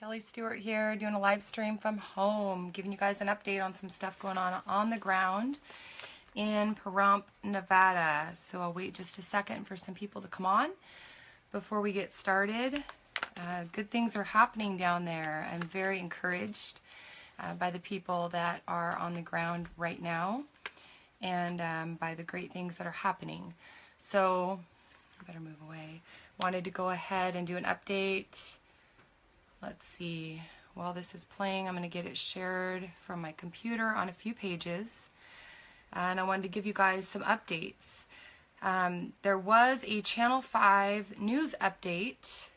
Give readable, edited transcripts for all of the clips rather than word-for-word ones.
Kelly Stewart here, doing a live stream from home, giving you guys an update on some stuff going on the ground in Pahrump, Nevada. So I'll wait just a second for some people to come on before we get started. Good things are happening down there. I'm very encouraged by the people that are on the ground right now and by the great things that are happening. So I better move away. Wanted to go ahead and do an update. Let's see, while this is playing, I'm going to get it shared from my computer on a few pages. And I wanted to give you guys some updates. There was a Channel 5 news update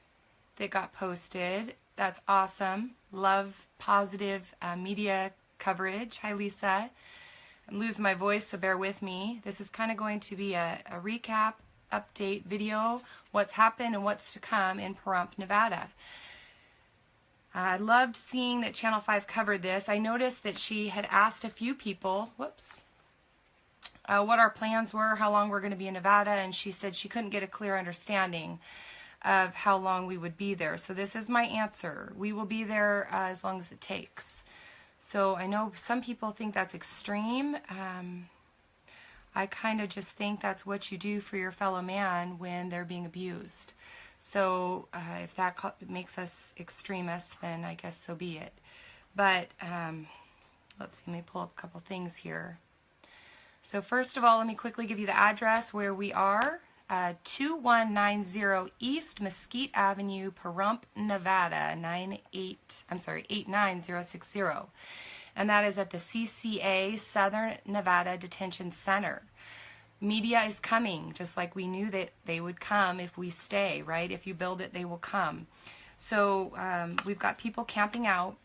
that got posted. That's awesome. Love positive media coverage. Hi, Lisa. I'm losing my voice, so bear with me. This is kind of going to be a recap, update video, what's happened and what's to come in Pahrump, Nevada. I loved seeing that Channel 5 covered this. I noticed that she had asked a few people, what our plans were, how long we're going to be in Nevada, and she said she couldn't get a clear understanding of how long we would be there. So this is my answer. We will be there as long as it takes. So I know some people think that's extreme. I kind of just think that's what you do for your fellow man when they're being abused. So if that makes us extremists, then I guess so be it. But let's see, let me pull up a couple things here. So first of all, let me quickly give you the address where we are. 2190 East Mesquite Avenue, Pahrump, Nevada, 89060. And that is at the CCA Southern Nevada Detention Center. Media is coming, just like we knew that they would come if we stay, right? If you build it, they will come. So we've got people camping out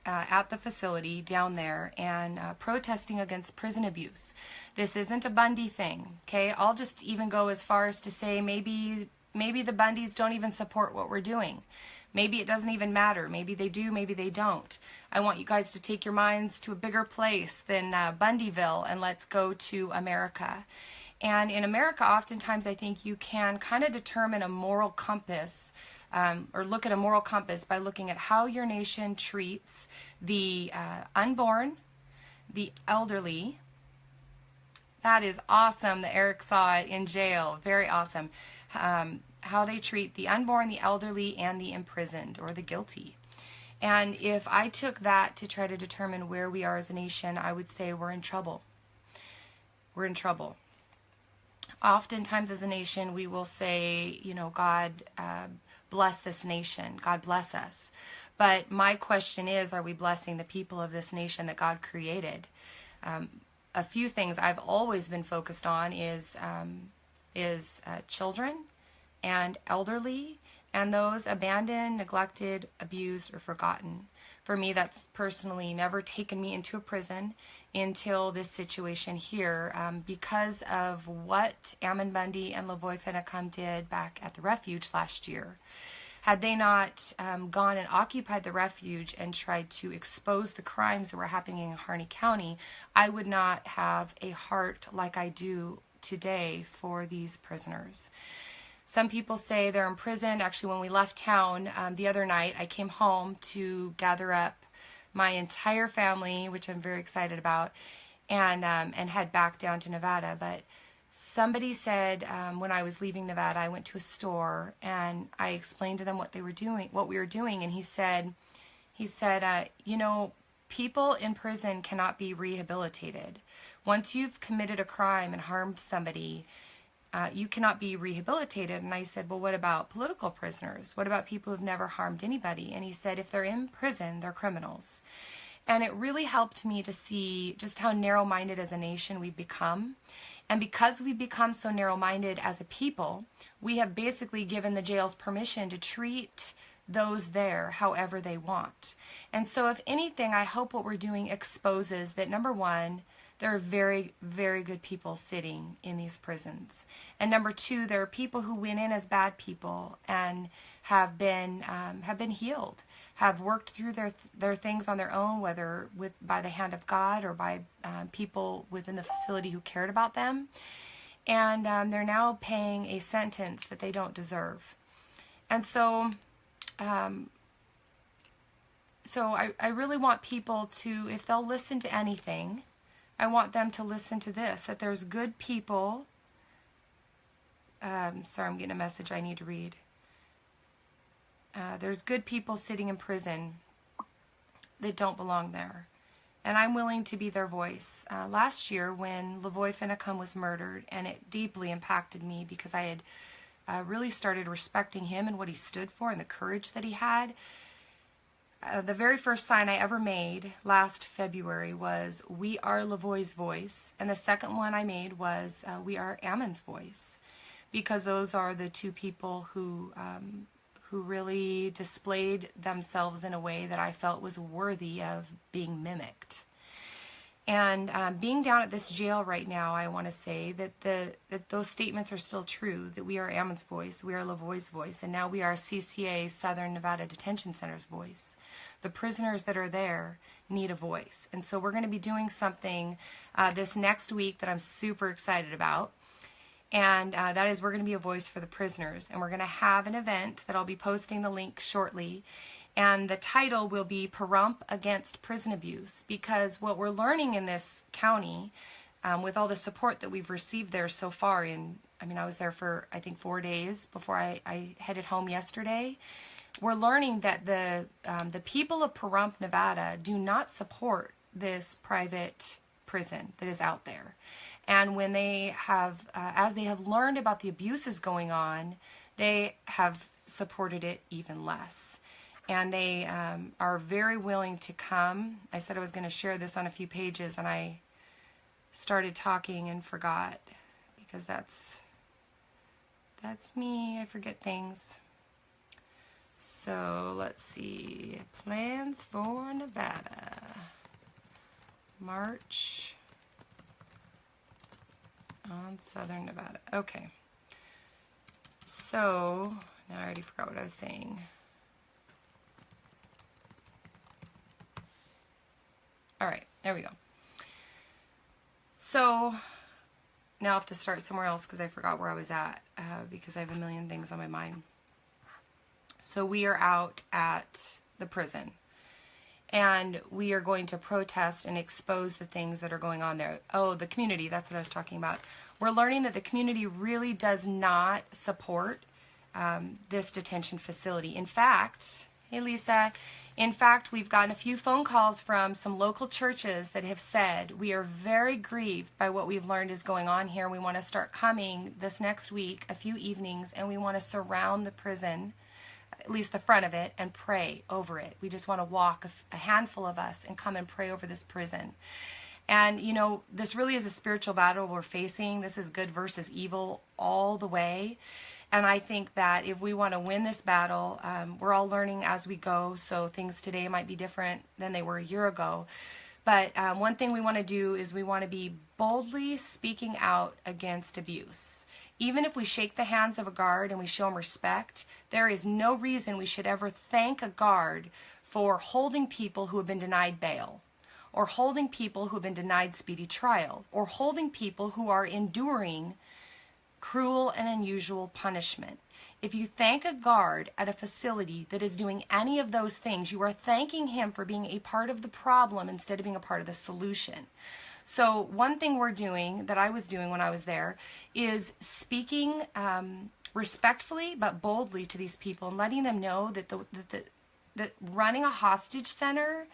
at the facility down there and protesting against prison abuse. This isn't a Bundy thing, okay? I'll just even go as far as to say maybe the Bundys don't even support what we're doing. Maybe it doesn't even matter. Maybe they do, maybe they don't. I want you guys to take your minds to a bigger place than Bundyville, and let's go to America. And in America, oftentimes I think you can kind of determine a moral compass or look at a moral compass by looking at how your nation treats the unborn, the elderly. That is awesome that Eric saw it in jail. Very awesome. How they treat the unborn, the elderly, and the imprisoned or the guilty. And if I took that to try to determine where we are as a nation, I would say we're in trouble. We're in trouble. Oftentimes as a nation, we will say, you know, God bless this nation. God bless us. But my question is, are we blessing the people of this nation that God created? A few things I've always been focused on is children and elderly and those abandoned, neglected, abused, or forgotten. For me, that's personally never taken me into a prison until this situation here because of what Ammon Bundy and Lavoy Finnecum did back at the refuge last year. Had they not gone and occupied the refuge and tried to expose the crimes that were happening in Harney County, I would not have a heart like I do today for these prisoners. Some people say they're imprisoned. Actually, when we left town the other night, I came home to gather up my entire family, which I'm very excited about, and head back down to Nevada. But somebody said when I was leaving Nevada, I went to a store and I explained to them what we were doing, and he said, you know, people in prison cannot be rehabilitated. Once you've committed a crime and harmed somebody, you cannot be rehabilitated. And I said, well, what about political prisoners? What about people who've never harmed anybody? And he said, if they're in prison, they're criminals. And it really helped me to see just how narrow-minded as a nation we've become. And because we've become so narrow-minded as a people, we have basically given the jails permission to treat those there however they want. And so if anything, I hope what we're doing exposes that, number one, there are very, very good people sitting in these prisons. And number two, there are people who went in as bad people and have been healed, have worked through their things on their own, whether by the hand of God or by people within the facility who cared about them. And they're now paying a sentence that they don't deserve. And so so I really want people to, if they'll listen to anything, I want them to listen to this, that there's good people. Sorry, I'm getting a message I need to read. There's good people sitting in prison that don't belong there. And I'm willing to be their voice. Last year when Lavoy Finicum was murdered, and it deeply impacted me because I had really started respecting him and what he stood for and the courage that he had. The very first sign I ever made last February was, "We are Lavoy's voice." And the second one I made was, "We are Ammon's voice." Because those are the two people who really displayed themselves in a way that I felt was worthy of being mimicked. And being down at this jail right now, I want to say that those statements are still true, that we are Ammon's voice, we are Lavoy's voice, and now we are CCA, Southern Nevada Detention Center's voice. The prisoners that are there need a voice. And so we're going to be doing something this next week that I'm super excited about. And that is, we're going to be a voice for the prisoners. And we're going to have an event that I'll be posting the link shortly. And the title will be Pahrump Against Prison Abuse. Because what we're learning in this county, with all the support that we've received there so far, I was there for, I think, 4 days before I headed home yesterday. We're learning that the people of Pahrump, Nevada, do not support this private prison that is out there. And when they have, as they have learned about the abuses going on, they have supported it even less. And they are very willing to come. I said I was going to share this on a few pages, and I started talking and forgot, because that's me. I forget things. So let's see. Plans for Nevada. March on Southern Nevada. Okay. So, now I already forgot what I was saying. All right, there we go. So, now I have to start somewhere else because I forgot where I was at, because I have a million things on my mind. So we are out at the prison, and we are going to protest and expose the things that are going on there. Oh, the community, that's what I was talking about. We're learning that the community really does not support this detention facility. In fact, hey Lisa, in fact, we've gotten a few phone calls from some local churches that have said, we are very grieved by what we've learned is going on here. We want to start coming this next week, a few evenings, and we want to surround the prison, at least the front of it, and pray over it. We just want to walk, a handful of us, and come and pray over this prison. And, you know, this really is a spiritual battle we're facing. This is good versus evil all the way. And I think that if we want to win this battle, we're all learning as we go. So things today might be different than they were a year ago. But one thing we want to do is we want to be boldly speaking out against abuse. Even if we shake the hands of a guard and we show him respect, there is no reason we should ever thank a guard for holding people who have been denied bail, or holding people who have been denied speedy trial, or holding people who are enduring cruel and unusual punishment. If you thank a guard at a facility that is doing any of those things, you are thanking him for being a part of the problem instead of being a part of the solution. So one thing we're doing, that I was doing when I was there, is speaking respectfully but boldly to these people and letting them know that running a hostage center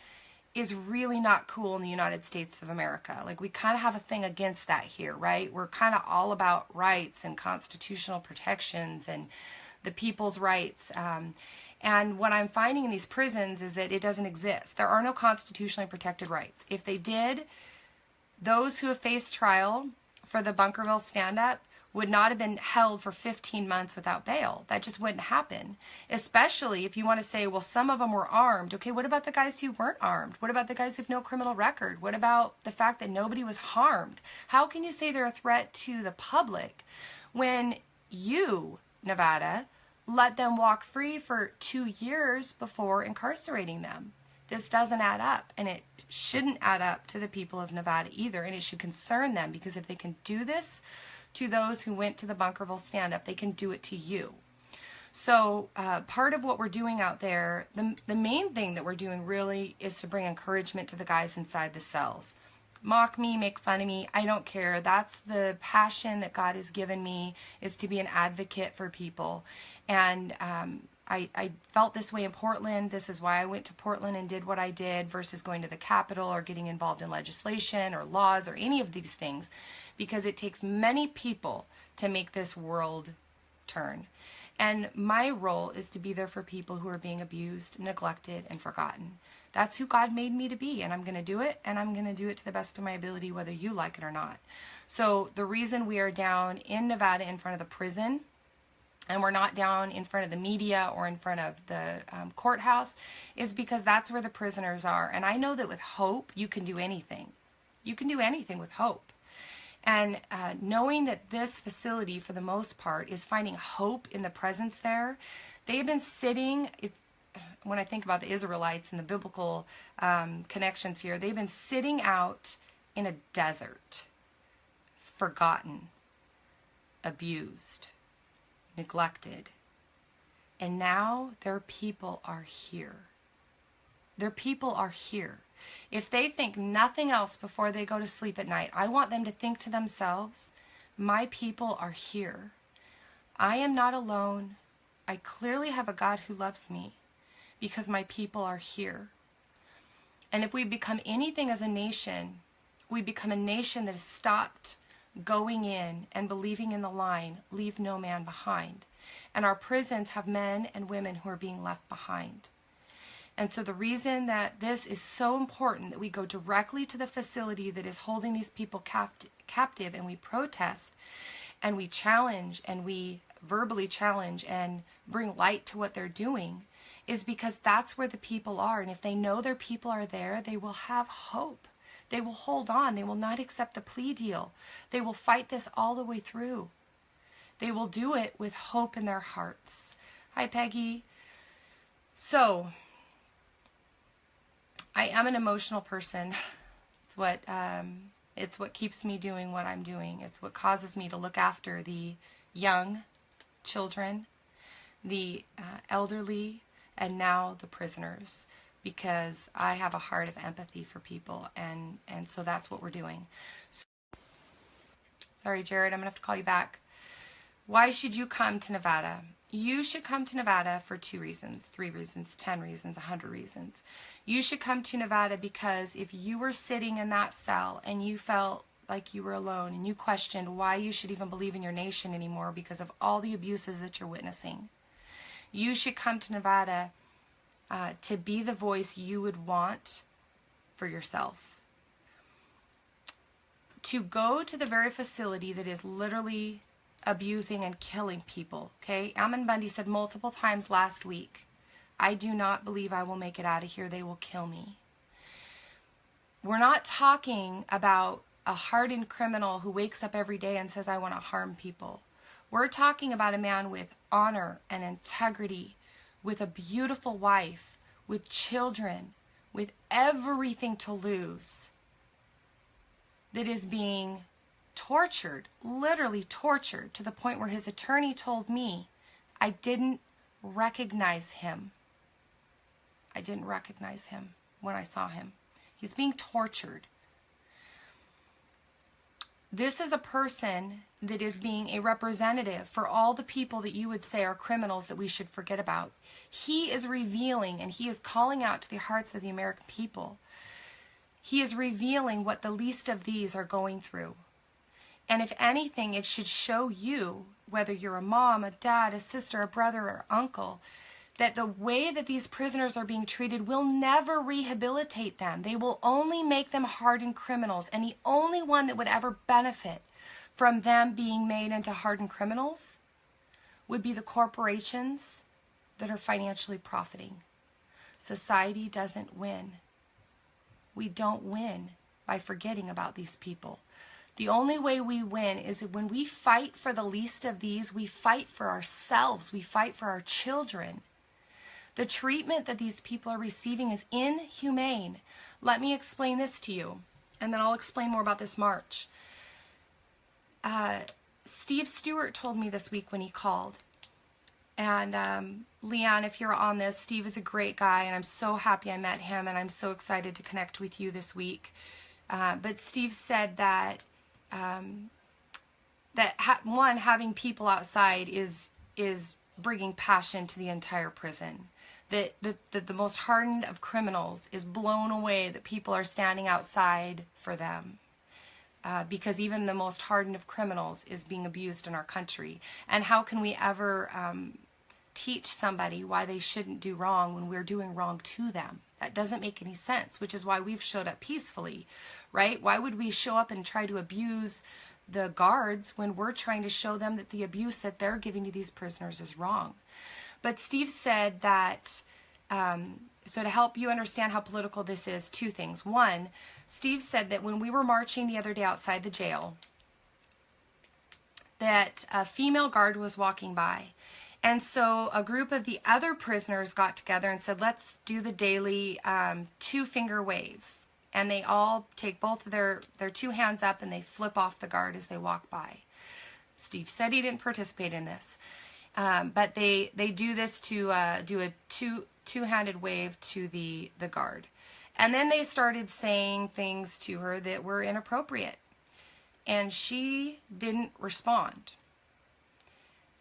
is really not cool in the United States of America. Like, we kind of have a thing against that here, right? We're kind of all about rights and constitutional protections and the people's rights. And what I'm finding in these prisons is that it doesn't exist. There are no constitutionally protected rights. If they did, those who have faced trial for the Bunkerville stand-up would not have been held for 15 months without bail. That just wouldn't happen. Especially if you want to say, well, some of them were armed. Okay, what about the guys who weren't armed? What about the guys who have no criminal record? What about the fact that nobody was harmed? How can you say they're a threat to the public when you, Nevada, let them walk free for 2 years before incarcerating them? This doesn't add up, and it shouldn't add up to the people of Nevada either, and it should concern them, because if they can do this to those who went to the Bunkerville stand-up, they can do it to you. So part of what we're doing out there, the main thing that we're doing really is to bring encouragement to the guys inside the cells. Mock me, make fun of me, I don't care. That's the passion that God has given me, is to be an advocate for people. And I felt this way in Portland. This is why I went to Portland and did what I did versus going to the Capitol or getting involved in legislation or laws or any of these things, because it takes many people to make this world turn. And my role is to be there for people who are being abused, neglected, and forgotten. That's who God made me to be, and I'm going to do it, and I'm going to do it to the best of my ability, whether you like it or not. So the reason we are down in Nevada in front of the prison, and we're not down in front of the media or in front of the courthouse, is because that's where the prisoners are. And I know that with hope, you can do anything. You can do anything with hope. And knowing that this facility, for the most part, is finding hope in the presence there, they've been sitting, when I think about the Israelites and the biblical connections here, they've been sitting out in a desert, forgotten, abused, neglected. And now their people are here. Their people are here. If they think nothing else before they go to sleep at night, I want them to think to themselves, my people are here. I am not alone. I clearly have a God who loves me because my people are here. And if we become anything as a nation, we become a nation that has stopped going in and believing in the line, leave no man behind. And our prisons have men and women who are being left behind. And so the reason that this is so important, that we go directly to the facility that is holding these people captive, and we protest and we challenge and we verbally challenge and bring light to what they're doing, is because that's where the people are. And if they know their people are there, they will have hope. They will hold on. They will not accept the plea deal. They will fight this all the way through. They will do it with hope in their hearts. Hi, Peggy. So I am an emotional person. It's what keeps me doing what I'm doing. It's what causes me to look after the young children, the elderly, and now the prisoners, because I have a heart of empathy for people, and so that's what we're doing. So, sorry, Jared, I'm going to have to call you back. Why should you come to Nevada? You should come to Nevada for 2 reasons, 3 reasons, 10 reasons, 100 reasons. You should come to Nevada because if you were sitting in that cell and you felt like you were alone and you questioned why you should even believe in your nation anymore because of all the abuses that you're witnessing, you should come to Nevada to be the voice you would want for yourself. To go to the very facility that is literally abusing and killing people, okay? Ammon Bundy said multiple times last week, I do not believe I will make it out of here. They will kill me. We're not talking about a hardened criminal who wakes up every day and says, I want to harm people. We're talking about a man with honor and integrity, with a beautiful wife, with children, with everything to lose, that is being tortured, literally tortured, to the point where his attorney told me I didn't recognize him. I didn't recognize him when I saw him. He's being tortured. This is a person that is being a representative for all the people that you would say are criminals that we should forget about. He is revealing and he is calling out to the hearts of the American people. He is revealing what the least of these are going through. And if anything, it should show you, whether you're a mom, a dad, a sister, a brother, or uncle, that the way that these prisoners are being treated will never rehabilitate them. They will only make them hardened criminals. And the only one that would ever benefit from them being made into hardened criminals would be the corporations that are financially profiting. Society doesn't win. We don't win by forgetting about these people. The only way we win is when we fight for the least of these. We fight for ourselves. We fight for our children. The treatment that these people are receiving is inhumane. Let me explain this to you, and then I'll explain more about this march. Steve Stewart told me this week when he called. And Leanne, if you're on this, Steve is a great guy, and I'm so happy I met him, and I'm so excited to connect with you this week. But Steve said that having people outside is bringing passion to the entire prison. That the most hardened of criminals is blown away that people are standing outside for them. Because even the most hardened of criminals is being abused in our country. And how can we ever teach somebody why they shouldn't do wrong when we're doing wrong to them? That doesn't make any sense, which is why we've showed up peacefully, right? Why would we show up and try to abuse the guards when we're trying to show them that the abuse that they're giving to these prisoners is wrong? But Steve said that, so to help you understand how political this is, two things. One, Steve said that when we were marching the other day outside the jail, that a female guard was walking by. And so a group of the other prisoners got together and said, let's do the daily two-finger wave. And they all take both of their two hands up and they flip off the guard as they walk by. Steve said he didn't participate in this. But they do this to do a two-handed wave to the guard. And then they started saying things to her that were inappropriate. And she didn't respond.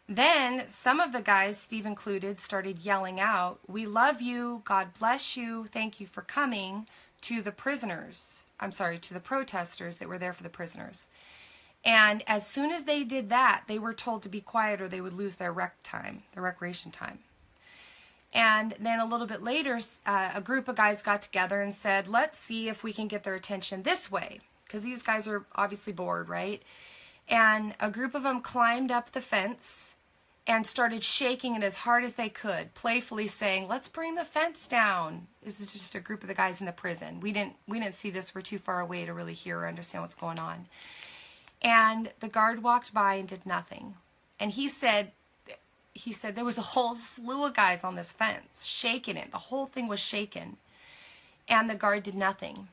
Then some of the guys, Steve included, started yelling out, "We love you, God bless you, thank you for coming," to the prisoners. I'm sorry, to the protesters that were there for the prisoners. And as soon as they did that, they were told to be quiet or they would lose their recreation time. And then a little bit later, a group of guys got together and said, let's see if we can get their attention this way. Because these guys are obviously bored, right? And a group of them climbed up the fence and started shaking it as hard as they could, playfully saying, let's bring the fence down. This is just a group of the guys in the prison. We didn't see this. We're too far away to really hear or understand what's going on. And the guard walked by and did nothing. And he said there was a whole slew of guys on this fence shaking it. The whole thing was shaken. And the guard did nothing.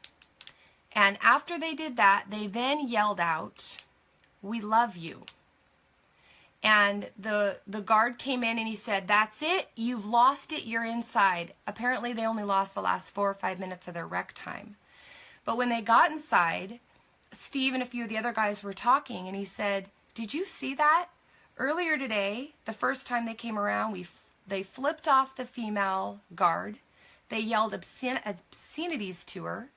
And after they did that, they then yelled out, "We love you." And the guard came in and he said, "That's it. You've lost it. You're inside." Apparently they only lost the last 4 or 5 minutes of their rec time. But when they got inside, Steve and a few of the other guys were talking, and he said, "Did you see that? Earlier today, the first time they came around, they flipped off the female guard. They yelled obscenities to her.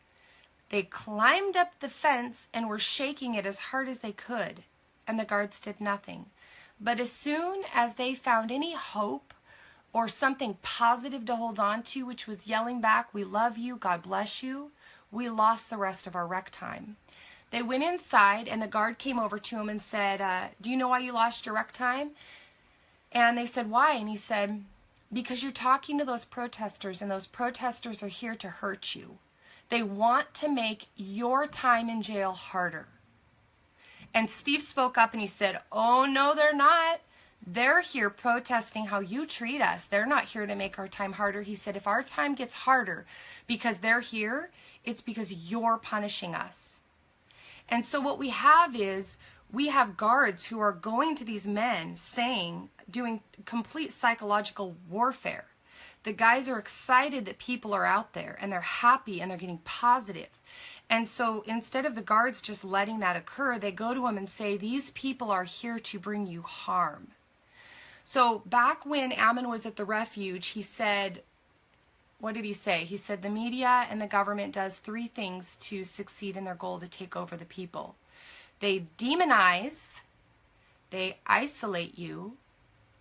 They climbed up the fence and were shaking it as hard as they could, and the guards did nothing. But as soon as they found any hope or something positive to hold on to, which was yelling back, 'We love you, God bless you,' we lost the rest of our rec time." They went inside, and the guard came over to him and said, "Do you know why you lost your rec time?" And they said, "Why?" And he said, "Because you're talking to those protesters, and those protesters are here to hurt you. They want to make your time in jail harder." And Steve spoke up and he said, "Oh, no, they're not. They're here protesting how you treat us. They're not here to make our time harder." He said, "If our time gets harder because they're here, it's because you're punishing us." And so what we have is, we have guards who are going to these men saying, doing complete psychological warfare. The guys are excited that people are out there, and they're happy, and they're getting positive. And so instead of the guards just letting that occur, they go to them and say, "These people are here to bring you harm." So back when Ammon was at the refuge, he said, what did he say? He said the media and the government does 3 things to succeed in their goal to take over the people. They demonize, they isolate you,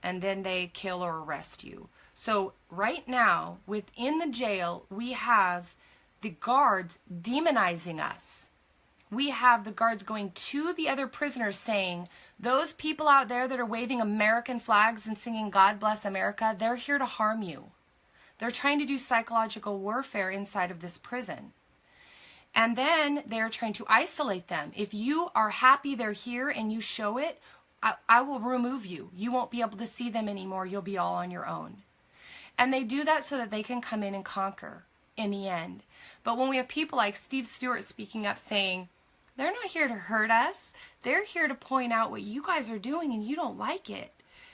and then they kill or arrest you. So right now, within the jail, we have the guards demonizing us. We have the guards going to the other prisoners saying, "Those people out there that are waving American flags and singing 'God bless America,' they're here to harm you." They're trying to do psychological warfare inside of this prison. And then they're trying to isolate them. If you are happy they're here and you show it, I will remove you. You won't be able to see them anymore. You'll be all on your own. And they do that so that they can come in and conquer in the end. But when we have people like Steve Stewart speaking up saying, "They're not here to hurt us. They're here to point out what you guys are doing and you don't like it.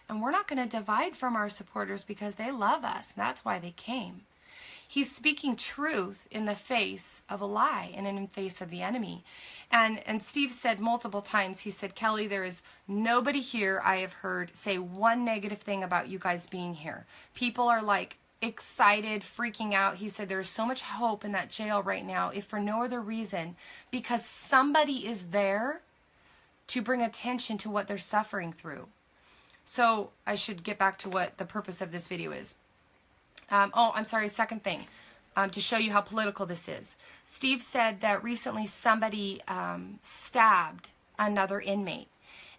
and we're not going to divide from our supporters because they love us. That's why they came. He's speaking truth in the face of a lie and in the face of the enemy. And Steve said multiple times, he said, Kelly, there is nobody here I have heard say one negative thing about you guys being here. People are like excited, freaking out. He said there's so much hope in that jail right now, if for no other reason, because somebody is there to bring attention to what they're suffering through. So I should get back to what the purpose of this video is. I'm sorry, second thing, to show you how political this is. Steve said that recently somebody stabbed another inmate.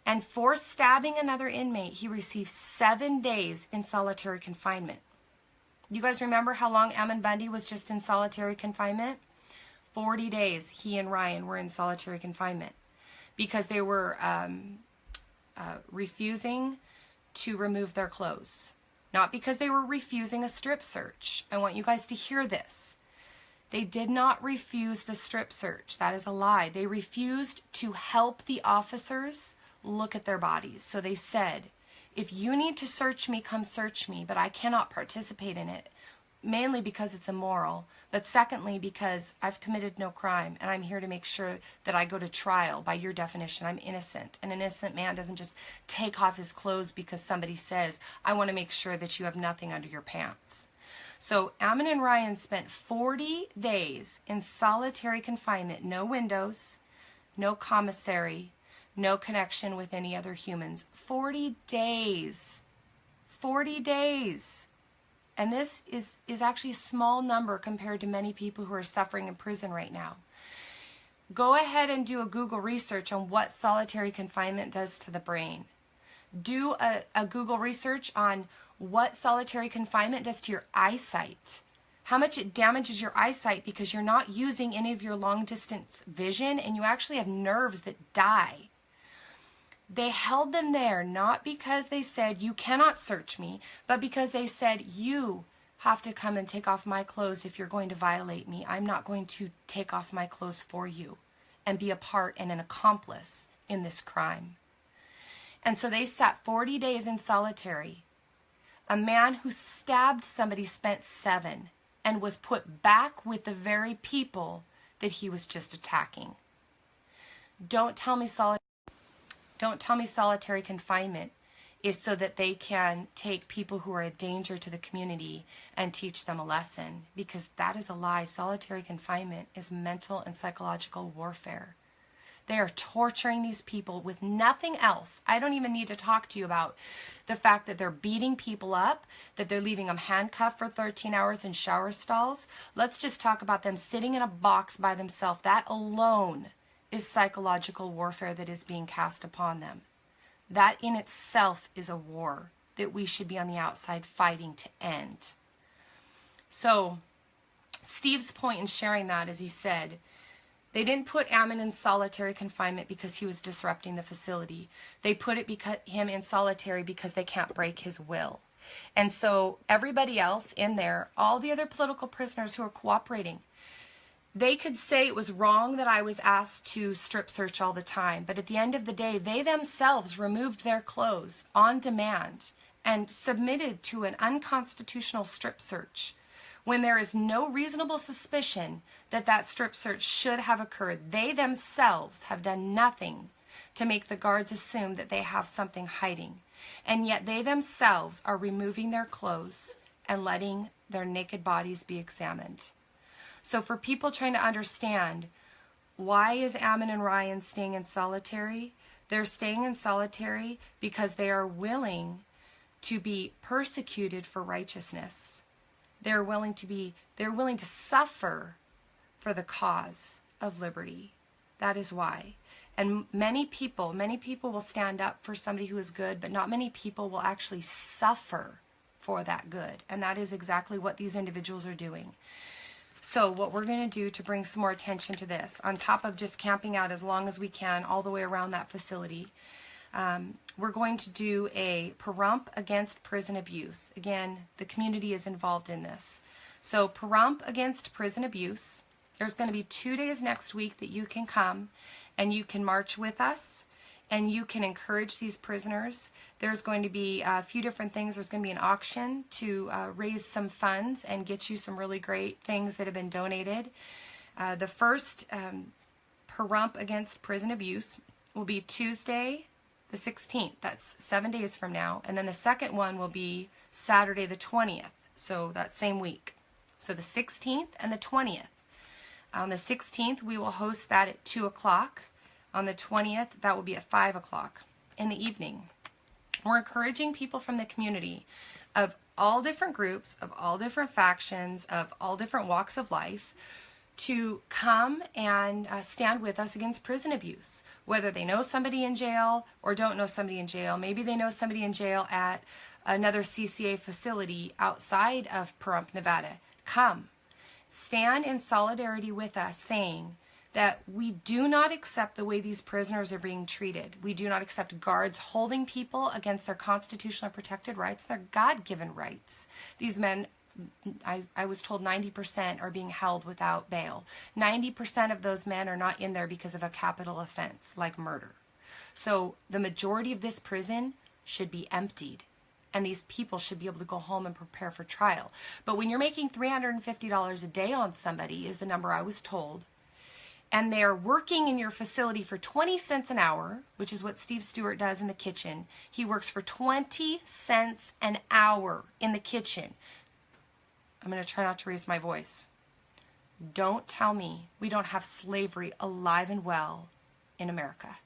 And for stabbing another inmate, he received 7 days in solitary confinement. You guys remember how long Ammon Bundy was just in solitary confinement? 40 days he and Ryan were in solitary confinement because they were refusing to remove their clothes. Not because they were refusing a strip search. I want you guys to hear this. They did not refuse the strip search. That is a lie. They refused to help the officers look at their bodies. So they said, if you need to search me, come search me, but I cannot participate in it. Mainly because it's immoral, but secondly because I've committed no crime and I'm here to make sure that I go to trial. By your definition, I'm innocent. An innocent man doesn't just take off his clothes because somebody says, I want to make sure that you have nothing under your pants. So Ammon and Ryan spent 40 days in solitary confinement, no windows, no commissary, no connection with any other humans. 40 days. 40 days. And this is actually a small number compared to many people who are suffering in prison right now. Go ahead and do a Google research on what solitary confinement does to the brain. Do a Google research on what solitary confinement does to your eyesight. How much it damages your eyesight because you're not using any of your long distance vision and you actually have nerves that die. They held them there not because they said, you cannot search me, but because they said, you have to come and take off my clothes if you're going to violate me. I'm not going to take off my clothes for you and be a part and an accomplice in this crime. And so they sat 40 days in solitary. A man who stabbed somebody spent 7 and was put back with the very people that he was just attacking. Don't tell me solitary confinement is so that they can take people who are a danger to the community and teach them a lesson, because that is a lie. Solitary confinement is mental and psychological warfare. They are torturing these people with nothing else. I don't even need to talk to you about the fact that they're beating people up, that they're leaving them handcuffed for 13 hours in shower stalls. Let's just talk about them sitting in a box by themselves. That alone is psychological warfare that is being cast upon them. That in itself is a war that we should be on the outside fighting to end. So Steve's point in sharing that is he said, they didn't put Ammon in solitary confinement because he was disrupting the facility. They put him in solitary because they can't break his will. And so everybody else in there, all the other political prisoners who are cooperating, they could say it was wrong that I was asked to strip search all the time, but at the end of the day, they themselves removed their clothes on demand and submitted to an unconstitutional strip search when there is no reasonable suspicion that that strip search should have occurred. They themselves have done nothing to make the guards assume that they have something hiding, and yet they themselves are removing their clothes and letting their naked bodies be examined. So for people trying to understand, why is Ammon and Ryan staying in solitary? They're staying in solitary because they are willing to be persecuted for righteousness. They're willing to suffer for the cause of liberty. That is why. And many people will stand up for somebody who is good, but not many people will actually suffer for that good. And that is exactly what these individuals are doing. So what we're going to do to bring some more attention to this, on top of just camping out as long as we can all the way around that facility, we're going to do a Pahrump against prison abuse. Again, the community is involved in this. So Pahrump against prison abuse. There's going to be 2 days next week that you can come and you can march with us and you can encourage these prisoners. There's going to be a few different things. There's going to be an auction to raise some funds and get you some really great things that have been donated. The first Pahrump against prison abuse will be Tuesday the 16th. That's 7 days from now. And then the second one will be Saturday the 20th. So that same week. So the 16th and the 20th. On the 16th, we will host that at 2 o'clock. On the 20th, that will be at 5 o'clock in the evening. We're encouraging people from the community of all different groups, of all different factions, of all different walks of life to come and stand with us against prison abuse. Whether they know somebody in jail or don't know somebody in jail. Maybe they know somebody in jail at another CCA facility outside of Pahrump, Nevada. Come. Stand in solidarity with us, saying that we do not accept the way these prisoners are being treated. We do not accept guards holding people against their constitutionally protected rights, their God-given rights. These men, I was told 90% are being held without bail. 90% of those men are not in there because of a capital offense, like murder. So the majority of this prison should be emptied, and these people should be able to go home and prepare for trial. But when you're making $350 a day on somebody, is the number I was told, and they're working in your facility for 20 cents an hour, which is what Steve Stewart does in the kitchen. He works for 20 cents an hour in the kitchen. I'm going to try not to raise my voice. Don't tell me we don't have slavery alive and well in America.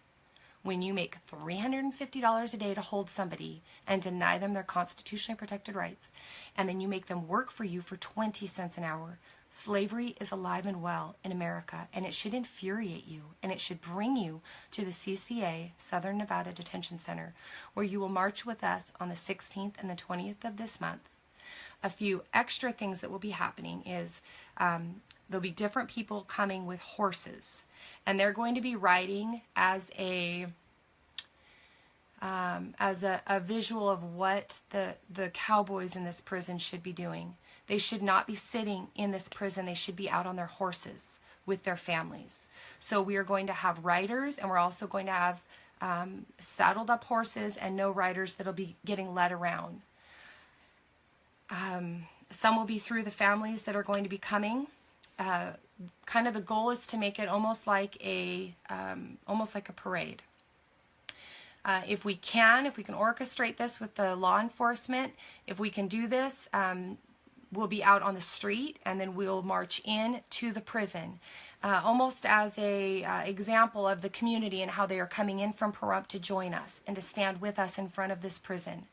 When you make $350 a day to hold somebody and deny them their constitutionally protected rights, and then you make them work for you for 20 cents an hour, slavery is alive and well in America, and it should infuriate you, and it should bring you to the CCA, Southern Nevada Detention Center, where you will march with us on the 16th and the 20th of this month. A few extra things that will be happening is there'll be different people coming with horses, and they're going to be riding as a visual of what the cowboys in this prison should be doing. They should not be sitting in this prison. They should be out on their horses with their families. So we are going to have riders, and we're also going to have saddled up horses and no riders that'll be getting led around. Some will be through the families that are going to be coming. Kind of the goal is to make it almost like a parade. If we can orchestrate this with the law enforcement, if we can do this, we'll be out on the street, and then we'll march in to the prison, almost as a example of the community and how they are coming in from Pahrump to join us and to stand with us in front of this prison.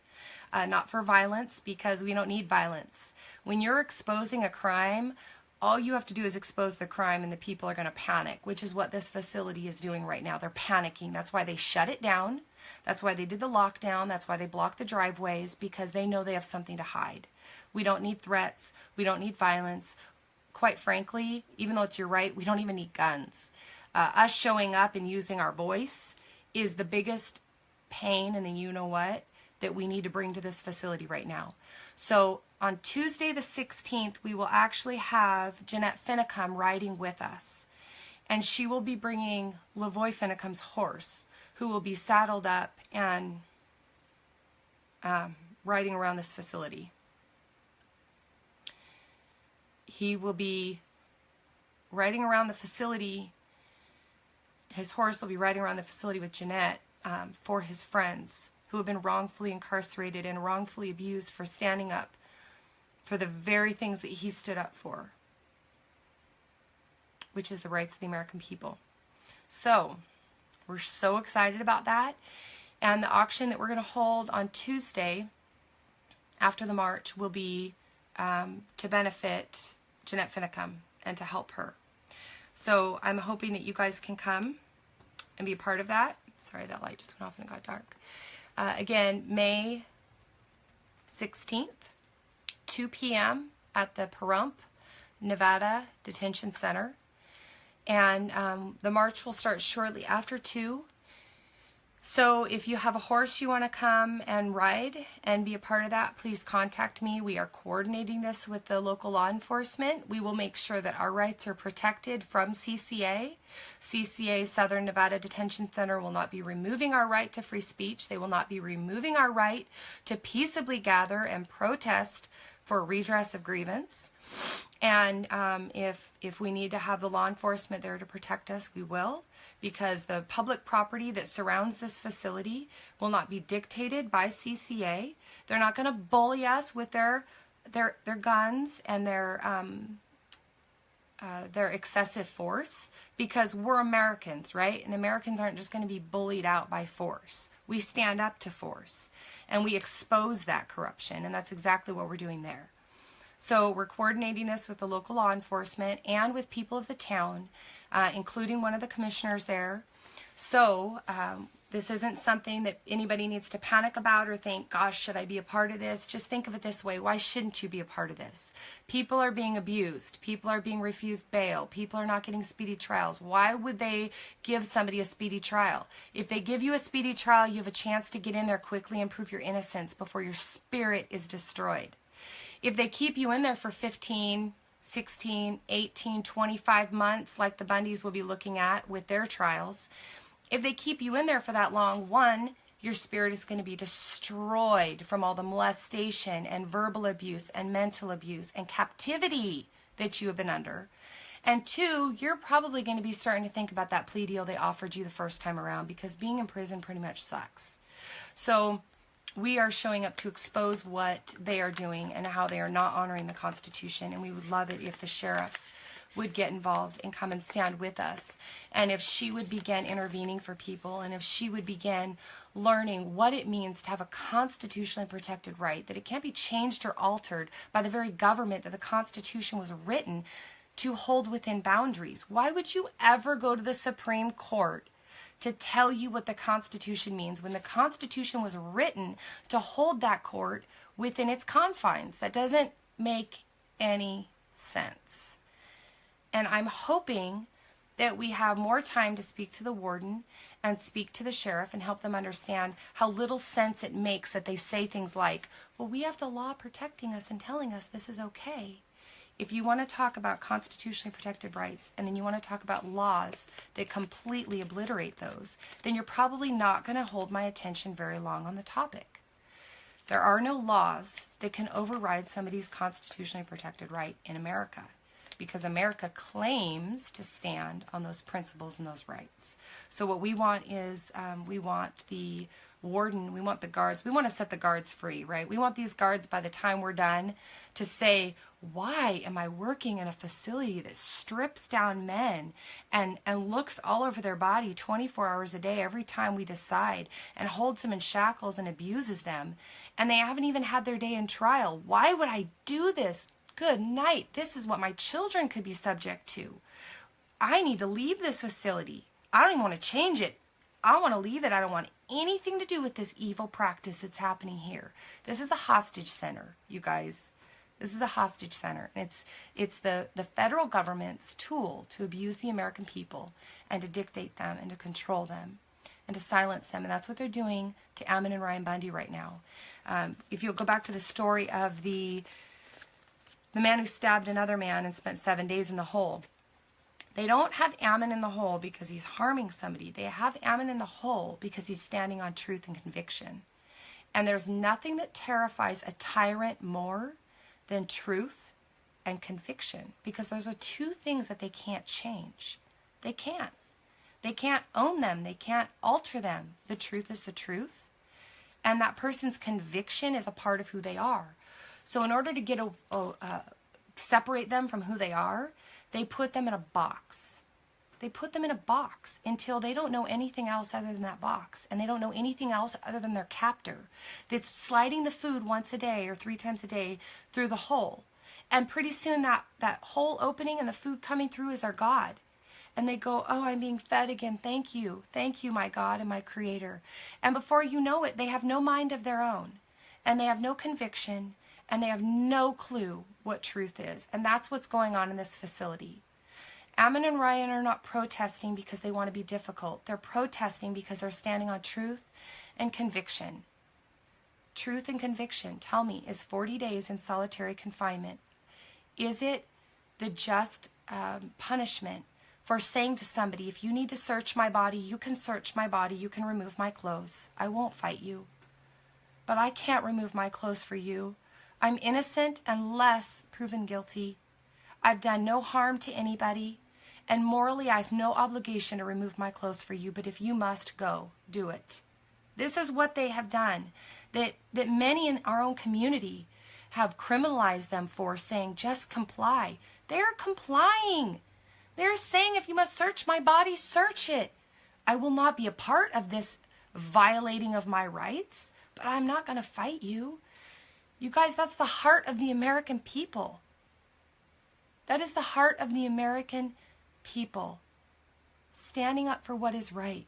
Not for violence, because we don't need violence. When you're exposing a crime, all you have to do is expose the crime, and the people are going to panic, which is what this facility is doing right now. They're panicking. That's why they shut it down. That's why they did the lockdown. That's why they blocked the driveways, because they know they have something to hide. We don't need threats. We don't need violence. Quite frankly, even though it's your right, we don't even need guns. Us showing up and using our voice is the biggest pain and the you-know-what that we need to bring to this facility right now. So on Tuesday the 16th, we will actually have Jeanette Finicum riding with us. And she will be bringing Lavoy Finicum's horse, who will be saddled up and riding around this facility. He will be riding around the facility. His horse will be riding around the facility with Jeanette for his friends who have been wrongfully incarcerated and wrongfully abused for standing up for the very things that he stood up for, which is the rights of the American people. So we're so excited about that. And the auction that we're going to hold on Tuesday after the march will be to benefit Jeanette Finicum and to help her. So I'm hoping that you guys can come and be a part of that. Sorry, that light just went off and it got dark. Again, May 16th, 2 p.m. at the Pahrump, Nevada Detention Center. And the march will start shortly after 2. So if you have a horse you want to come and ride and be a part of that, please contact me. We are coordinating this with the local law enforcement. We will make sure that our rights are protected from CCA. CCA, Southern Nevada Detention Center, will not be removing our right to free speech. They will not be removing our right to peaceably gather and protest for redress of grievance. And if we need to have the law enforcement there to protect us, we will, because the public property that surrounds this facility will not be dictated by CCA. They're not going to bully us with their guns and their excessive force, because we're Americans, right? And Americans aren't just going to be bullied out by force. We stand up to force and we expose that corruption, and that's exactly what we're doing there. So we're coordinating this with the local law enforcement and with people of the town, including one of the commissioners there. So this isn't something that anybody needs to panic about or think, gosh, should I be a part of this? Just think of it this way. Why shouldn't you be a part of this? People are being abused. People are being refused bail. People are not getting speedy trials. Why would they give somebody a speedy trial? If they give you a speedy trial, you have a chance to get in there quickly and prove your innocence before your spirit is destroyed. If they keep you in there for 15, 16, 18, 25 months, like the Bundys will be looking at with their trials, if they keep you in there for that long, one, your spirit is going to be destroyed from all the molestation and verbal abuse and mental abuse and captivity that you have been under. And two, you're probably going to be starting to think about that plea deal they offered you the first time around, because being in prison pretty much sucks. So we are showing up to expose what they are doing and how they are not honoring the Constitution, and we would love it if the sheriff would get involved and come and stand with us, and if she would begin intervening for people, and if she would begin learning what it means to have a constitutionally protected right, that it can't be changed or altered by the very government that the Constitution was written to hold within boundaries. Why would you ever go to the Supreme Court to tell you what the Constitution means when the Constitution was written to hold that court within its confines? That doesn't make any sense. And I'm hoping that we have more time to speak to the warden and speak to the sheriff and help them understand how little sense it makes that they say things like, well, we have the law protecting us and telling us this is okay. If you want to talk about constitutionally protected rights and then you want to talk about laws that completely obliterate those, then you're probably not going to hold my attention very long on the topic. There are no laws that can override somebody's constitutionally protected right in America, because America claims to stand on those principles and those rights. So what we want is, we want the warden, we want the guards, we want to set the guards free, right? We want these guards, by the time we're done, to say, why am I working in a facility that strips down men and looks all over their body 24 hours a day every time we decide, and holds them in shackles and abuses them, and they haven't even had their day in trial? Why would I do this? Good night. This is what my children could be subject to. I need to leave this facility. I don't even want to change it. I want to leave it. I don't want anything to do with this evil practice that's happening here. This is a hostage center, you guys. This is a hostage center. And it's the federal government's tool to abuse the American people and to dictate them and to control them and to silence them. And that's what they're doing to Ammon and Ryan Bundy right now. If you'll go back to the story of the man who stabbed another man and spent 7 days in the hole. They don't have Ammon in the hole because he's harming somebody. They have Ammon in the hole because he's standing on truth and conviction. And there's nothing that terrifies a tyrant more than truth and conviction, because those are two things that they can't change. They can't. They can't own them. They can't alter them. The truth is the truth. And that person's conviction is a part of who they are. So in order to get separate them from who they are, they put them in a box. They put them in a box until they don't know anything else other than that box. And they don't know anything else other than their captor that's sliding the food once a day or 3 times a day through the hole. And pretty soon that hole opening and the food coming through is their God. And they go, oh, I'm being fed again. Thank you. Thank you, my God and my Creator. And before you know it, they have no mind of their own. And they have no conviction. And they have no clue what truth is. And that's what's going on in this facility. Ammon and Ryan are not protesting because they want to be difficult. They're protesting because they're standing on truth and conviction. Truth and conviction. Tell me, is 40 days in solitary confinement, is it the just punishment for saying to somebody, if you need to search my body, you can search my body, you can remove my clothes. I won't fight you. But I can't remove my clothes for you. I'm innocent unless proven guilty. I've done no harm to anybody, and morally I have no obligation to remove my clothes for you, but if you must go, do it. This is what they have done, that many in our own community have criminalized them for, saying, just comply. They're complying. They're saying, if you must search my body, search it. I will not be a part of this violating of my rights, but I'm not going to fight you. You guys, that's the heart of the American people. That is the heart of the American people. Standing up for what is right.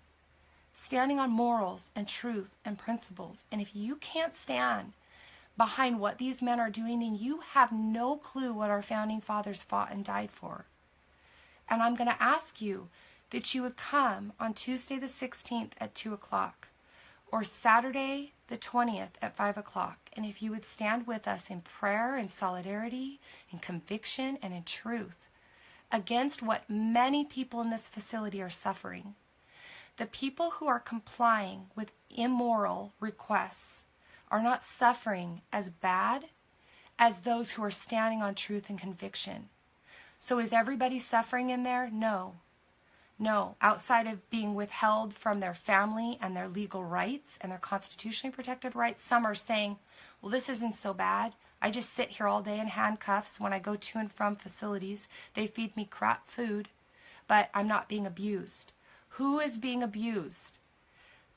Standing on morals and truth and principles. And if you can't stand behind what these men are doing, then you have no clue what our founding fathers fought and died for. And I'm going to ask you that you would come on Tuesday the 16th at 2 o'clock or Saturday the 20th at 5 o'clock. And if you would stand with us in prayer and solidarity, in conviction and in truth against what many people in this facility are suffering. The people who are complying with immoral requests are not suffering as bad as those who are standing on truth and conviction. So is everybody suffering in there? No. No. Outside of being withheld from their family and their legal rights and their constitutionally protected rights, some are saying, well, this isn't so bad. I just sit here all day in handcuffs when I go to and from facilities. They feed me crap food, but I'm not being abused. Who is being abused?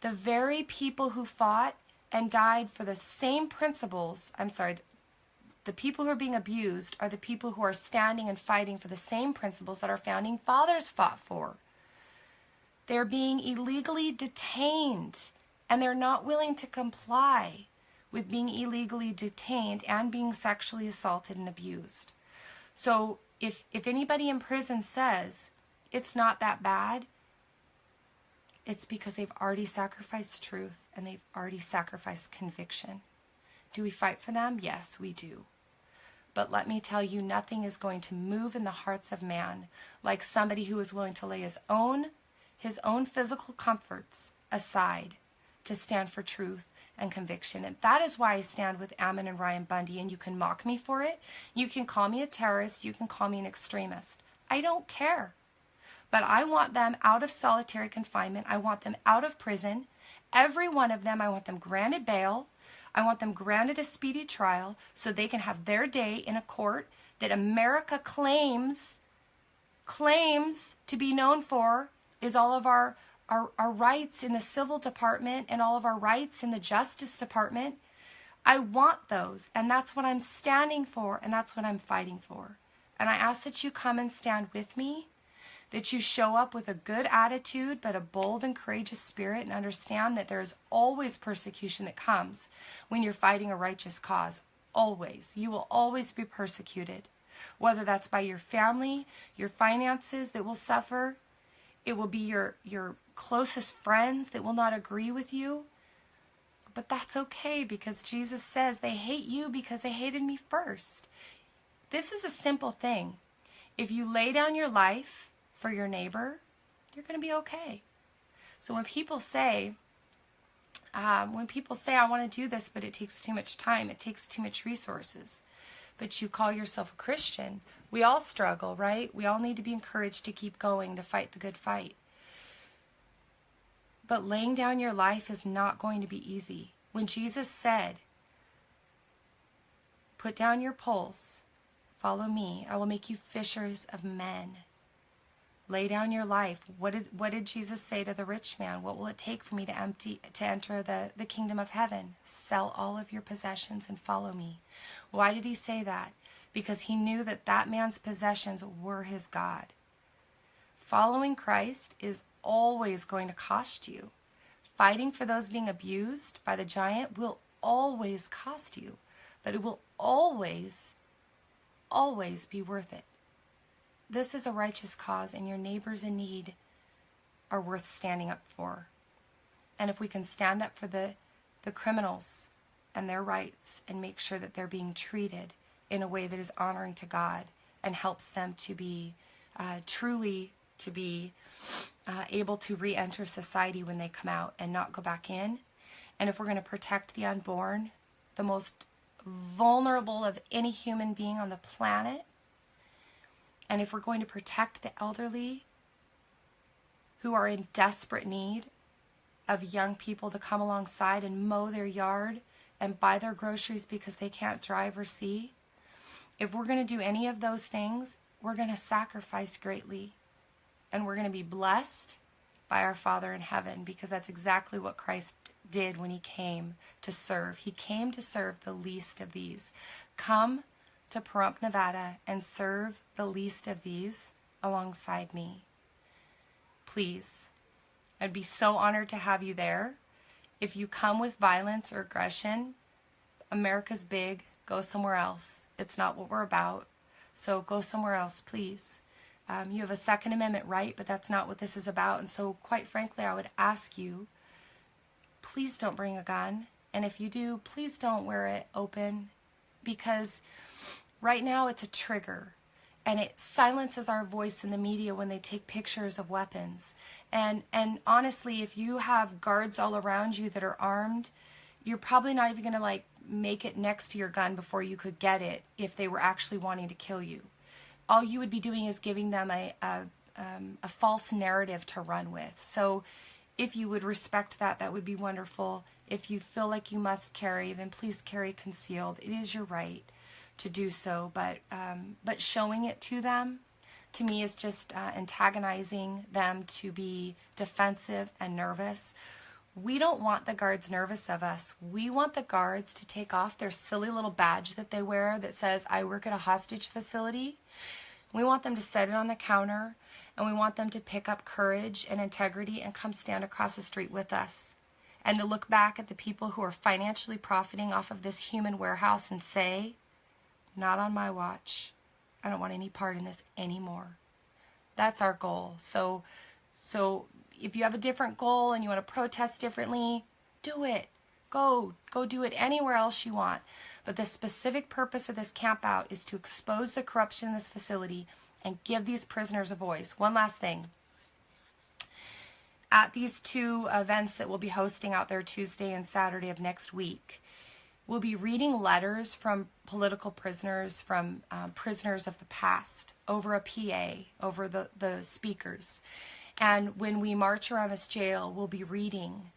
The very people who fought and died for the same principles, the people who are being abused are the people who are standing and fighting for the same principles that our founding fathers fought for. They're being illegally detained, and they're not willing to comply with being illegally detained and being sexually assaulted and abused. So if anybody in prison says it's not that bad, it's because they've already sacrificed truth and they've already sacrificed conviction. Do we fight for them? Yes, we do. But let me tell you, nothing is going to move in the hearts of man like somebody who is willing to lay his own physical comforts aside to stand for truth and conviction. And that is why I stand with Ammon and Ryan Bundy. And you can mock me for it. You can call me a terrorist. You can call me an extremist. I don't care. But I want them out of solitary confinement. I want them out of prison. Every one of them, I want them granted bail. I want them granted a speedy trial so they can have their day in a court that America claims to be known for is all of our rights in the civil department and all of our rights in the justice department. I want those, and that's what I'm standing for, and that's what I'm fighting for. And I ask that you come and stand with me, that you show up with a good attitude, but a bold and courageous spirit, and understand that there is always persecution that comes when you're fighting a righteous cause. Always. You will always be persecuted, whether that's by your family, your finances that will suffer. It will be your closest friends that will not agree with you. But that's okay, because Jesus says they hate you because they hated me first. This is a simple thing. If you lay down your life for your neighbor, you're going to be okay. So when people say, I want to do this, but it takes too much time, it takes too much resources, but you call yourself a Christian, we all struggle, right? We all need to be encouraged to keep going, to fight the good fight. But laying down your life is not going to be easy. When Jesus said, put down your poles, follow me, I will make you fishers of men. Lay down your life. What did Jesus say to the rich man? What will it take for me to enter the kingdom of heaven? Sell all of your possessions and follow me. Why did he say that? Because he knew that man's possessions were his God. Following Christ is always going to cost you. Fighting for those being abused by the giant will always cost you, but it will always, always be worth it. this is a righteous cause, and your neighbors in need are worth standing up for. And if we can stand up for the criminals and their rights and make sure that they're being treated in a way that is honoring to God and helps them to be truly to be able to re-enter society when they come out and not go back in. And if we're going to protect the unborn, the most vulnerable of any human being on the planet, and if we're going to protect the elderly who are in desperate need of young people to come alongside and mow their yard and buy their groceries because they can't drive or see, if we're going to do any of those things, we're going to sacrifice greatly. And we're going to be blessed by our Father in heaven, because that's exactly what Christ did when he came to serve. He came to serve the least of these. Come to Pahrump, Nevada, and serve the least of these alongside me. Please. I'd be so honored to have you there. If you come with violence or aggression, America's big. Go somewhere else. It's not what we're about. So go somewhere else, please. You have a Second Amendment right, but that's not what this is about. And so, quite frankly, I would ask you, please don't bring a gun. And if you do, please don't wear it open, because right now it's a trigger. And it silences our voice in the media when they take pictures of weapons. And honestly, if you have guards all around you that are armed, you're probably not even going to make it next to your gun before you could get it if they were actually wanting to kill you. All you would be doing is giving them a false narrative to run with. So if you would respect that, that would be wonderful. If you feel like you must carry, then please carry concealed. It is your right to do so, but showing it to them, to me, is just antagonizing them to be defensive and nervous. We don't want the guards nervous of us. We want the guards to take off their silly little badge that they wear that says, I work at a hostage facility. We want them to set it on the counter, and we want them to pick up courage and integrity and come stand across the street with us, and to look back at the people who are financially profiting off of this human warehouse and say, not on my watch. I don't want any part in this anymore. That's our goal. So if you have a different goal and you want to protest differently, do it. Go do it anywhere else you want. But the specific purpose of this camp out is to expose the corruption in this facility and give these prisoners a voice. One last thing. At these two events that we'll be hosting out there Tuesday and Saturday of next week, we'll be reading letters from political prisoners, from prisoners of the past, over a PA, over the speakers. And when we march around this jail, we'll be reading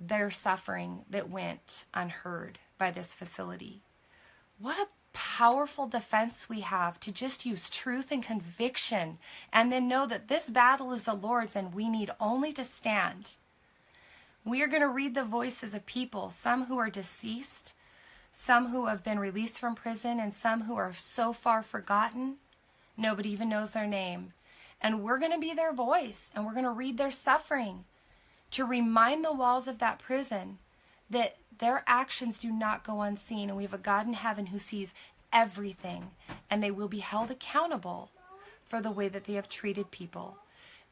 their suffering that went unheard by this facility. What a powerful defense we have to just use truth and conviction, and then know that this battle is the Lord's and we need only to stand. We are going to read the voices of people, some who are deceased, some who have been released from prison, and some who are so far forgotten, nobody even knows their name. And we're going to be their voice, and we're going to read their suffering to remind the walls of that prison that their actions do not go unseen, and we have a God in heaven who sees everything, and they will be held accountable for the way that they have treated people.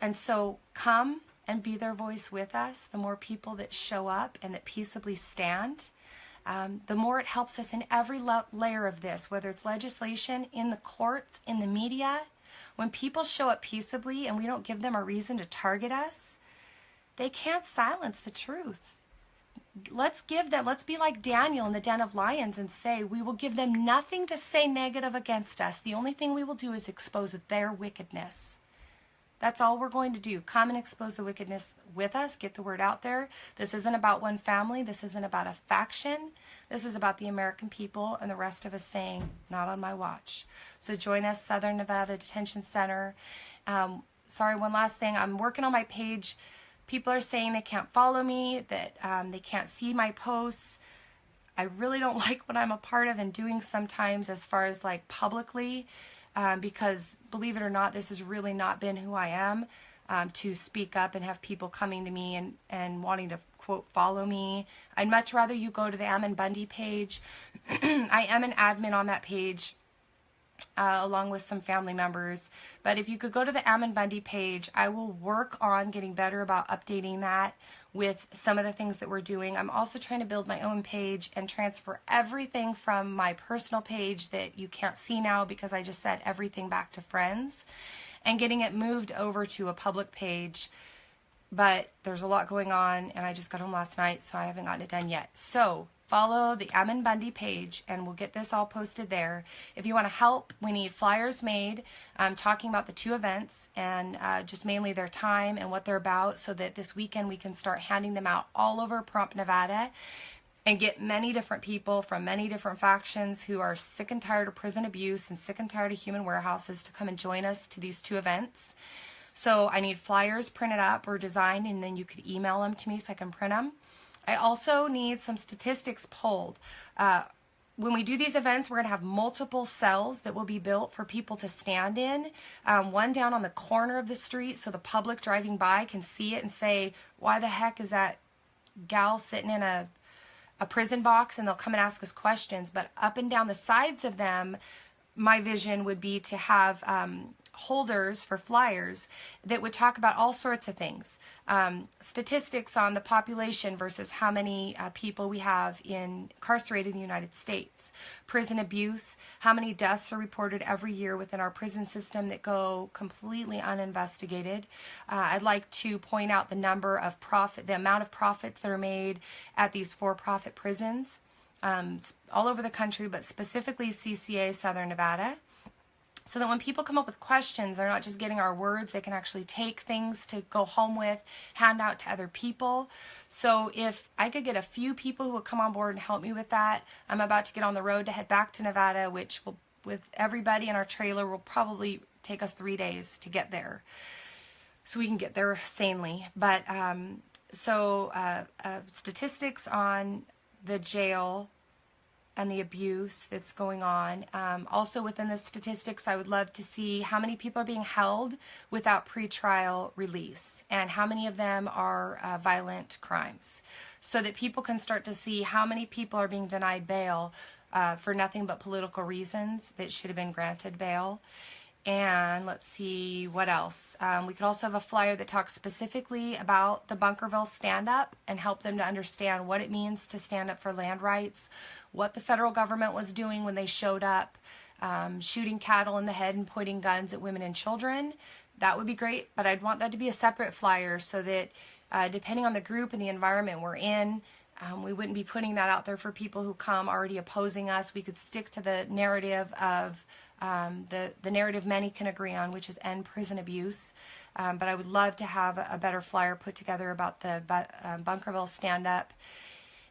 And so come and be their voice with us. The more people that show up and that peaceably stand, the more it helps us in every layer of this, whether it's legislation, in the courts, in the media. When people show up peaceably and we don't give them a reason to target us, they can't silence the truth. Let's be like Daniel in the den of lions and say, we will give them nothing to say negative against us. The only thing we will do is expose their wickedness. That's all we're going to do. Come and expose the wickedness with us. Get the word out there. This isn't about one family. This isn't about a faction. This is about the American people and the rest of us saying, not on my watch. So join us, Southern Nevada Detention Center. Sorry, one last thing. I'm working on my page. People are saying they can't follow me, that they can't see my posts. I really don't like what I'm a part of and doing sometimes as far as publicly. Because believe it or not, this has really not been who I am, to speak up and have people coming to me and wanting to, quote, follow me. I'd much rather you go to the Ammon Bundy page. I am an admin on that page. along with some family members. But if you could go to the Ammon Bundy page, I will work on getting better about updating that with some of the things that we're doing. I'm also trying to build my own page and transfer everything from my personal page that you can't see now because I just set everything back to friends, and getting it moved over to a public page. But there's a lot going on, and I just got home last night, so I haven't gotten it done yet. So follow the Ammon Bundy page, and we'll get this all posted there. If you want to help, we need flyers made talking about the 2 events and just mainly their time and what they're about, so that this weekend we can start handing them out all over Pahrump, Nevada, and get many different people from many different factions who are sick and tired of prison abuse and sick and tired of human warehouses to come and join us to these 2 events. So I need flyers printed up or designed, and then you could email them to me so I can print them. I also need some statistics pulled. When we do these events, we're going to have multiple cells that will be built for people to stand in. One down on the corner of the street so the public driving by can see it and say, why the heck is that gal sitting in a prison box? And they'll come and ask us questions. But up and down the sides of them, my vision would be to have holders for flyers that would talk about all sorts of things. Statistics on the population versus how many people we have incarcerated in the United States. Prison abuse, how many deaths are reported every year within our prison system that go completely uninvestigated. I'd like to point out the amount of profits that are made at these for-profit prisons all over the country, but specifically CCA Southern Nevada, so that when people come up with questions, they're not just getting our words, they can actually take things to go home with, hand out to other people. So if I could get a few people who will come on board and help me with that, I'm about to get on the road to head back to Nevada, which will, with everybody in our trailer, will probably take us 3 days to get there, so we can get there sanely. But statistics on the jail and the abuse that's going on. Also within the statistics, I would love to see how many people are being held without pretrial release and how many of them are violent crimes, so that people can start to see how many people are being denied bail for nothing but political reasons that should have been granted bail. And let's see what else. We could also have a flyer that talks specifically about the Bunkerville stand-up and help them to understand what it means to stand up for land rights, what the federal government was doing when they showed up, shooting cattle in the head and pointing guns at women and children. That would be great, but I'd want that to be a separate flyer so that depending on the group and the environment we're in, we wouldn't be putting that out there for people who come already opposing us. We could stick to the narrative of the narrative many can agree on, which is end prison abuse. But I would love to have a better flyer put together about the Bunkerville stand-up.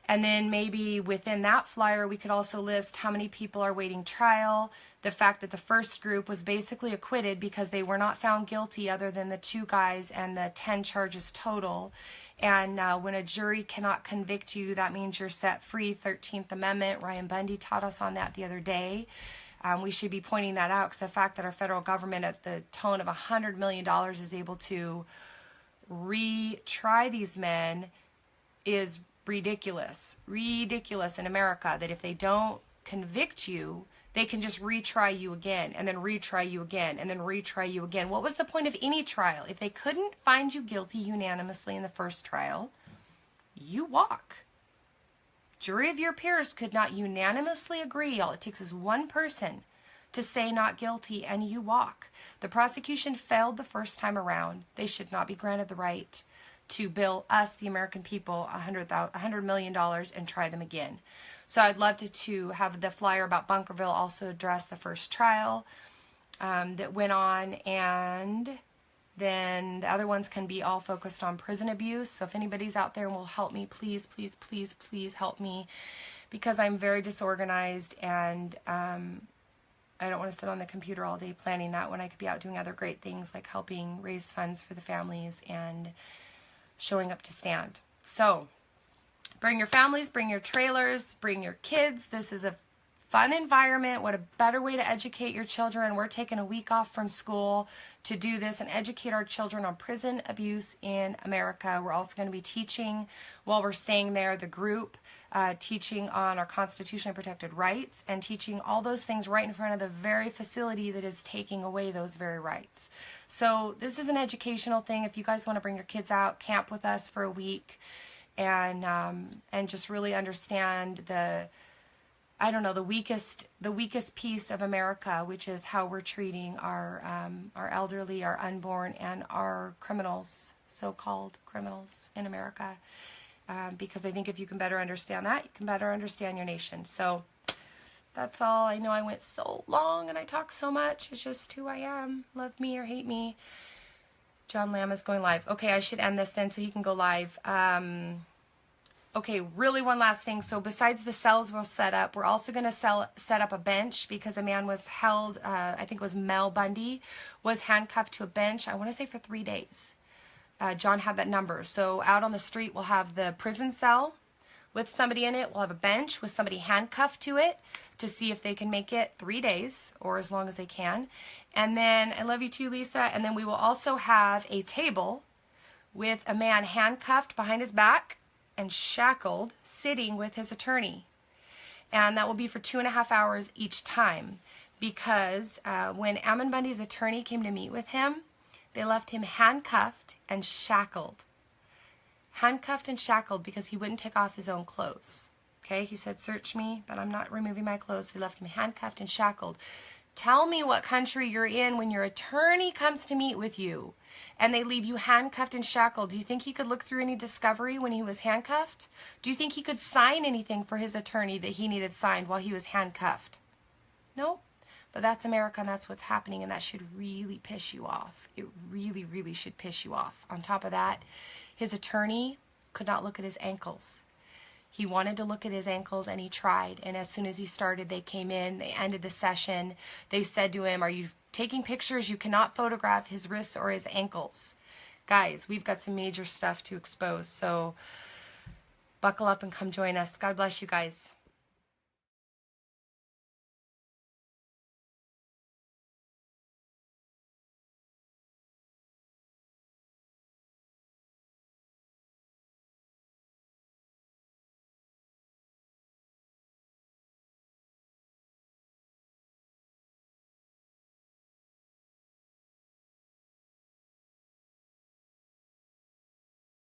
And then maybe within that flyer, we could also list how many people are waiting trial, the fact that the first group was basically acquitted because they were not found guilty other than the 2 guys and the 10 charges total. And when a jury cannot convict you, that means you're set free. 13th Amendment, Ryan Bundy taught us on that the other day. We should be pointing that out, because the fact that our federal government at the tone of $100 million is able to retry these men is ridiculous. Ridiculous in America, that if they don't convict you, they can just retry you again, and then retry you again, and then retry you again. What was the point of any trial? If they couldn't find you guilty unanimously in the first trial, you walk. Jury of your peers could not unanimously agree. All it takes is one person to say not guilty, and you walk. The prosecution failed the first time around. They should not be granted the right to bill us, the American people, $100 million and try them again. So I'd love to have the flyer about Bunkerville also address the first trial that went on, and then the other ones can be all focused on prison abuse. So if anybody's out there and will help me, please, please, please, please help me, because I'm very disorganized, and I don't want to sit on the computer all day planning that when I could be out doing other great things like helping raise funds for the families and showing up to stand. So bring your families, bring your trailers, bring your kids. This is a fun environment. What a better way to educate your children. We're taking a week off from school to do this and educate our children on prison abuse in America. We're also going to be teaching while we're staying there, the group, teaching on our constitutionally protected rights and teaching all those things right in front of the very facility that is taking away those very rights. So this is an educational thing. If you guys want to bring your kids out, camp with us for a week and just really understand the weakest piece of America, which is how we're treating our elderly, our unborn, and our criminals, so-called criminals in America. Because I think if you can better understand that, you can better understand your nation. So that's all. I know I went so long and I talk so much. It's just who I am. Love me or hate me. John Lamb is going live. Okay, I should end this then so he can go live. Okay, really one last thing. So besides the cells we'll set up, we're also going to set up a bench because a man was held, I think it was Mel Bundy, was handcuffed to a bench, I want to say for 3 days. John had that number. So out on the street we'll have the prison cell with somebody in it. We'll have a bench with somebody handcuffed to it to see if they can make it 3 days or as long as they can. And then, I love you too, Lisa. And then we will also have a table with a man handcuffed behind his back and shackled, sitting with his attorney. And that will be for 2.5 hours each time because when Ammon Bundy's attorney came to meet with him, they left him handcuffed and shackled. Handcuffed and shackled because he wouldn't take off his own clothes. Okay, he said, search me, but I'm not removing my clothes. So they left him handcuffed and shackled. Tell me what country you're in when your attorney comes to meet with you and they leave you handcuffed and shackled. Do you think he could look through any discovery when he was handcuffed? Do you think he could sign anything for his attorney that he needed signed while he was handcuffed? Nope. But that's America and that's what's happening, and that should really piss you off. It really, really should piss you off. On top of that, his attorney could not look at his ankles. He wanted to look at his ankles and he tried, and as soon as he started, they came in, they ended the session. They said to him, are you taking pictures? You cannot photograph his wrists or his ankles. Guys, we've got some major stuff to expose, so buckle up and come join us. God bless you guys.